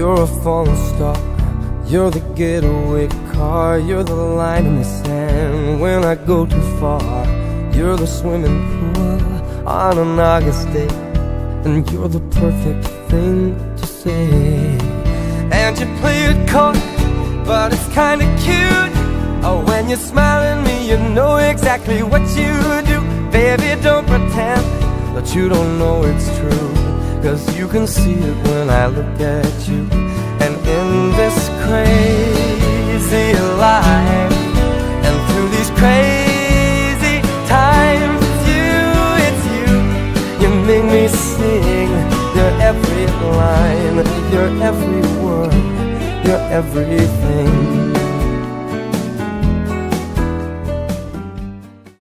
You're a falling star, you're the getaway car, you're the line in the sand when I go too far. You're the swimming pool on an August day, and you're the perfect thing to say. And you play it coy, but it's kinda cute. Oh, when you smile at me, you know exactly what you do. Baby, don't pretend that you don't know it's true, 'cause you can see it when I look at you. And in this crazy life, and through these crazy times, it's you, you make me sing your every line, your every word, your everything.